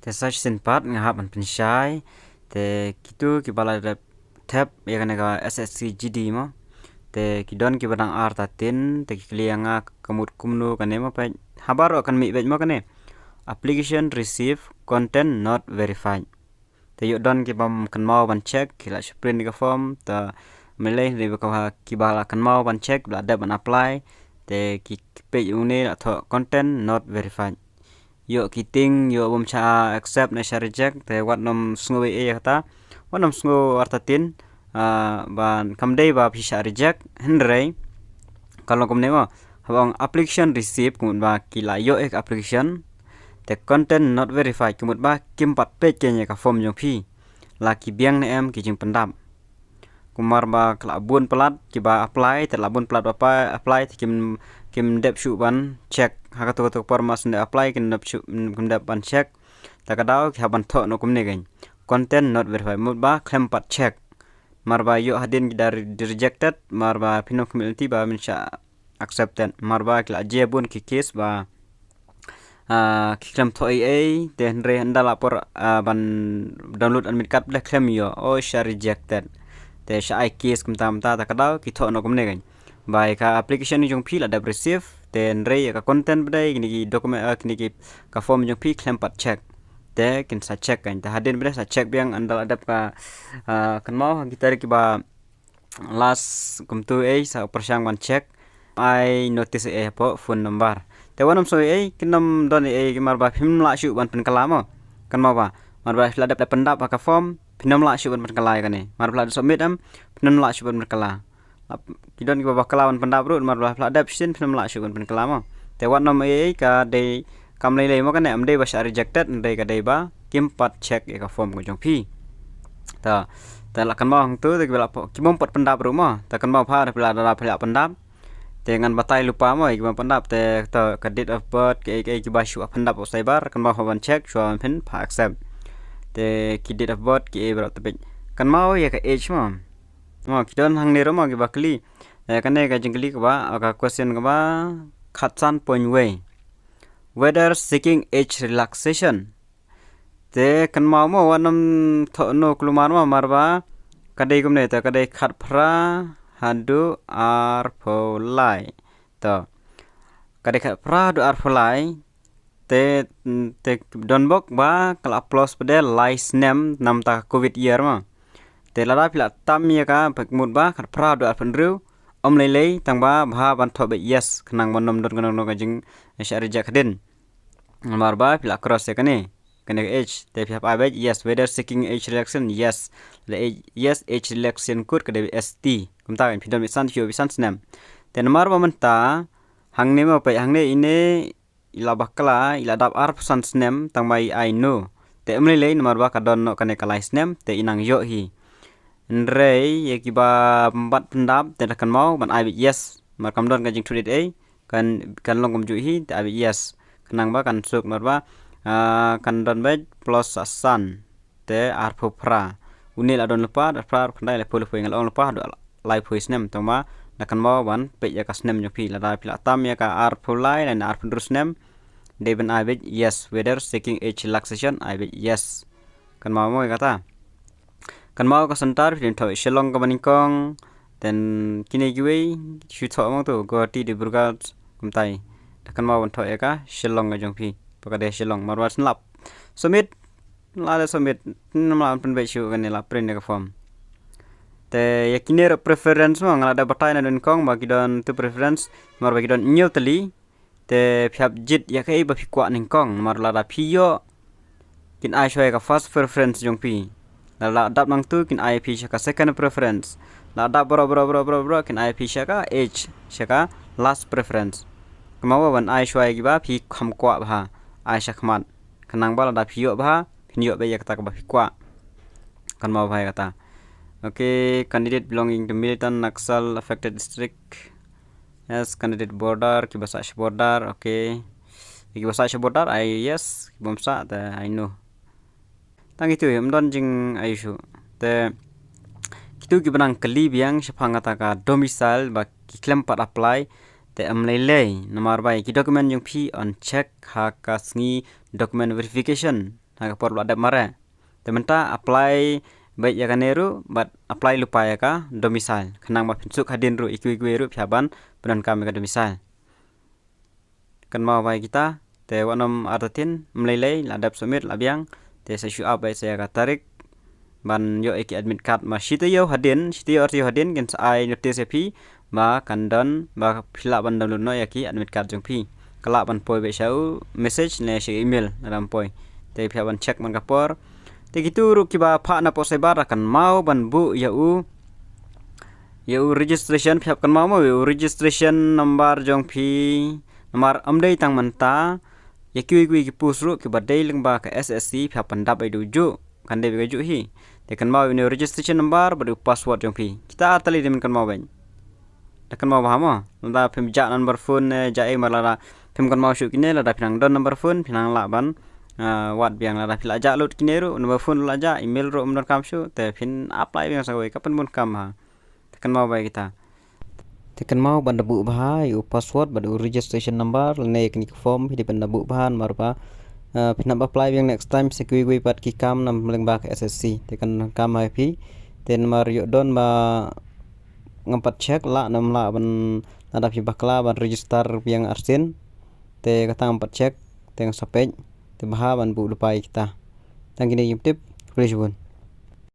Te search sin part ngahap an pensyai te kitu ki bala de tab ya kana ka SSCGD mo te kidon ki badang ar tatin te klianga kamut kumnu kane mo pa habar akan mi bej mo kane application receive content not verified te yo don ki bam kan mau ban check ki la sprint ka form ta meleh de ka ki bala kan mau ban check la de ban apply te ki page une atho content not verified yo kiting yo bom cha accept na sha reject te wat nom sngo e kata wat nom sngo artatin ban kamdei ba pisha reject henrei kalau komne mo habang application receive kumun ba kila yo ek application te content not verified kumut ba kimpat page kenya ka form jong phi la ki biang ne em ki jing pendam kumar ba kala bun pelat ki ba apply te la bun pelat apa apply te kim dep shu ban check ha to permas ne apply kin dep shu kim dep ban check ta kadau ki haban tho no kumne gain content not verified mut ba klem pat check mar ba yo hadin dari rejected mar ba pino community ba min sha accepted mar ba kala je bun ki case ba ki klem tho ai den re handa lapor ban download admit card ble klem yo o sha rejected te sha ai case kum tam ta kadau ki tho no kumne gain by ka application ni jong phi la da receive ten re ka content bdai ni ki document ni ki ka form jong phi klem pat check te kin sa check kan ta hadin bdai sa check biang andal adap ka kan mau kita ki ba last kum tu sa persang ban check I notice po phone number te wanam so kinam don ki mar ba phim la shu ban pen kalamo kan mau ba mar ba la dap pendap ka form pinam la shu ban pen kalai kan ni mar ba submit am pinam la shu ban pen kala kidon ki baba kalawan pendap ru mar ba pla dap sin pinam la shu ban pen kalamo te wanam ka de kam lei mo kan am de ba sha rejected de ka de ba kim pat check ka form ko jong phi ta la kan mau tu te bela ki mom pat pendap ru mo ta kan mau pha pla da pla pendap dengan batai lupa mo ki pendap te to ka date of birth ki ba shu pendap usai bar kan mau ban check shu an pin pa accept te ki date of birth ki bra te kan mau ya ka age mo ki don hang ne ro mo ki ba kli kan ne ka jingli ka ba ka question ka ba khatsan point way whether seeking age relaxation te kan mau mo wanam tho no klumar mo marba kadai kumne ta kadai khat phra hadu ar pholai to kadai khat phra hadu ar pholai te don bok ba kala plus pede lies name nam ta covid year ma te lara pila tam ya ka mut ba khat phra hadu ar penru om lei tang ba ban tho be yes khnang monom don kanong no jing sha reject din marba pila cross ya kane age te pha ba yes whether seeking age relaxation yes le yes age relaxation kur kade st kumta kan pidon bisan tio bisan snam ten marba menta hangne ma pa hangne ine ila bakla ila dap ar pesan snam tang mai I know te amle le marba kadon no kane kalai snam te inang yo hi nrei ye kiba bat pendap te kan mau ban I yes mar kam don kan jing thudit kan long kum ju hi te I yes kanang ba kan suk marba kan don bet plus asan te ar phra unil adon lepa phra khandai le phul ngal ong lepa do lai phoi snem tongma nakan mau ban pe ya ka snem jo phi la da phi tam ya ka ar phulai na ar phundru snem de ben I bet yes whether seeking age relaxation I bet yes kan mau mo kata kan mau ka santar phi tho shelong ka banikong ten kini giwe shu tho mo to go ti de burgat kumtai kan mau ban tho ya ka shelong ga jong phi pakade shelong marwas lap submit la submit namla pen be shu kan la print ka form te yakine preference mo ngala da batai na don kong bagi don tu preference mar bagi don neutali te phap jit yakai ba phikwa ning kong mar la da phiyo kin ai shoi ka first preference jong pi la dap nang tu kin ai phi ka second preference la da bro kin ai phi ka age shaka last preference kamawa ban ai shoi gi ba phi kham kwa ba ai shakmat kanang ba la da phiyo ba phinyo be yak ta ka ba phikwa kan mau bhai kata. Okay, candidate belonging to militant Naxal affected district. Yes, candidate border, kibasa border. Okay, kibasa border. Yes, kibomsa. I know. Tang itu ya, mdon jing aisyu. Te kitu kibanang kali biang sepangata ka domicile ba kiklem pat apply. Te amlelei nomor bai ki document yung pi on check ha kasngi document verification na kapor lu adap mare te menta apply baik ya kaneru bat apply lupa ya ka domicile kenang ma pinsuk hadin ru iku ru pyaban penan kami ka domicile kan mau bai kita te wanom artatin melelei ladap submit labiang te sa show up bai saya ka tarik ban yo iki admit card ma shitiyo hadin gen sa ai notice pi ma kandon ba phila ban download no yaki admit card jong pi kala ban poi be shau message ne shi email ram poi te pyaban check man kapor te gitu ru kiba pha na pose bar kan mau ban bu ya registration phap kan mau registration number jong phi nomor amdei tang manta ya ki pusru kiba dei leng ba ka SSC phap pan dap ai duju kan dei ga ju hi te kan mau ni registration number badu password jong phi kita tali dem kan mau ban kan mau bahama nda phim ja number phone ja e malara phim kan mau shu kine la da pinang don number phone pinang la ban wat biang la phila ja lut kineru number phone la ja email ro umdon kam shu te phin apply biang sagoi kapan mun kam ha tekan mau bai kita tekan mau ban dabu bahai u password badu registration number ne kni form hi ban dabu bahan marba phin apply biang next time sekui pat ki kam nam leng ba SSC tekan kam hai phi ten mar yo don ba ngampat check la nam la ban ada phi bakla ban register biang arsin te kata ngampat check teng sapej te baha ban bu lupai kita tang kini yip tip please